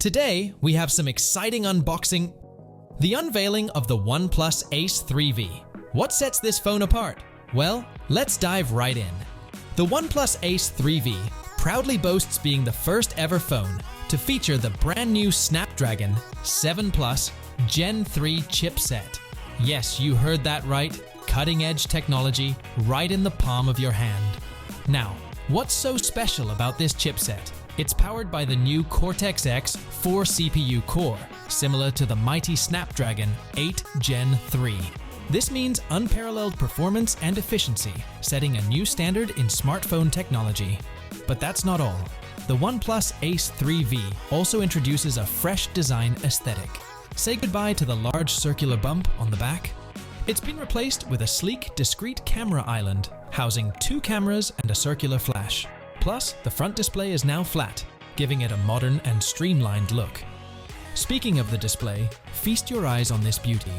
Today, we have some exciting unboxing. The unveiling of the OnePlus Ace 3V. What sets this phone apart? Well, let's dive right in. The OnePlus Ace 3V proudly boasts being the first ever phone to feature the brand new Snapdragon 7 Plus Gen 3 chipset. Yes, you heard that right. Cutting-edge technology right in the palm of your hand. Now, what's so special about this chipset? It's powered by the new Cortex-X 4 CPU core, similar to the mighty Snapdragon 8 Gen 3. This means unparalleled performance and efficiency, setting a new standard in smartphone technology. But that's not all. The OnePlus Ace 3V also introduces a fresh design aesthetic. Say goodbye to the large circular bump on the back. It's been replaced with a sleek, discrete camera island, housing 2 cameras and a circular flash. Plus, the front display is now flat, giving it a modern and streamlined look. Speaking of the display, feast your eyes on this beauty.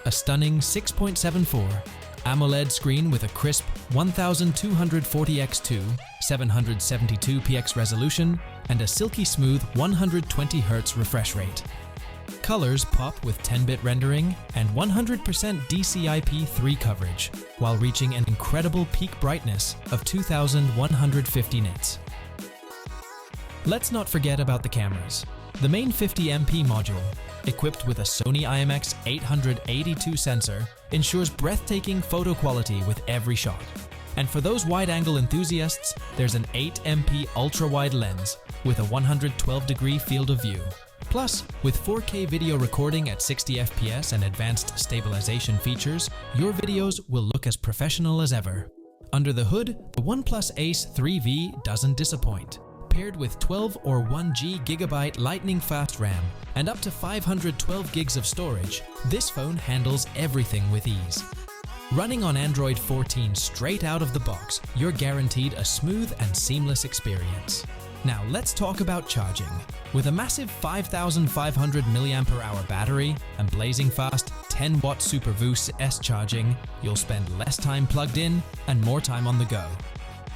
A stunning 6.74 AMOLED screen with a crisp 1240x2 772px resolution and a silky smooth 120Hz refresh rate. Colors pop with 10-bit rendering and 100% DCI-P3 coverage, while reaching an incredible peak brightness of 2150 nits. Let's not forget about the cameras. The main 50MP module, equipped with a Sony IMX882 sensor, ensures breathtaking photo quality with every shot. And for those wide-angle enthusiasts, there's an 8MP ultra-wide lens with a 112-degree field of view. Plus, with 4K video recording at 60 FPS and advanced stabilization features, your videos will look as professional as ever. Under the hood, the OnePlus Ace 3V doesn't disappoint. Paired with 12 or 1GB lightning-fast RAM and up to 512 gigs of storage, this phone handles everything with ease. Running on Android 14 straight out of the box, you're guaranteed a smooth and seamless experience. Now let's talk about charging. With a massive 5500 mAh battery and blazing fast 10-watt Super VOOC S charging, you'll spend less time plugged in and more time on the go.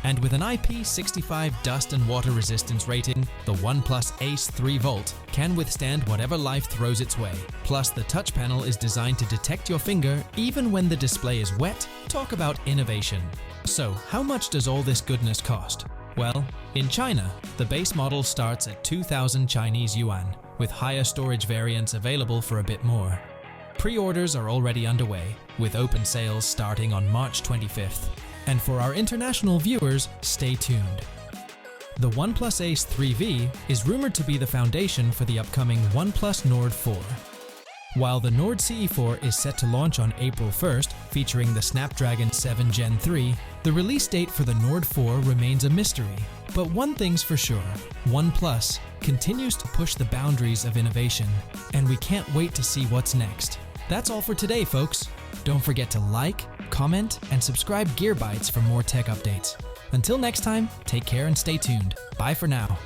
And with an IP65 dust and water resistance rating, the OnePlus Ace 3 Volt can withstand whatever life throws its way. Plus, the touch panel is designed to detect your finger even when the display is wet. Talk about innovation. So, how much does all this goodness cost? Well, in China, the base model starts at 2,000 Chinese yuan, with higher storage variants available for a bit more. Pre-orders are already underway, with open sales starting on March 25th. And for our international viewers, stay tuned. The OnePlus Ace 3V is rumored to be the foundation for the upcoming OnePlus Nord 4. While the Nord CE4 is set to launch on April 1st, featuring the Snapdragon 7 Gen 3, the release date for the Nord 4 remains a mystery. But one thing's for sure, OnePlus continues to push the boundaries of innovation, and we can't wait to see what's next. That's all for today, folks. Don't forget to like, comment, and subscribe GearBytes for more tech updates. Until next time, take care and stay tuned. Bye for now.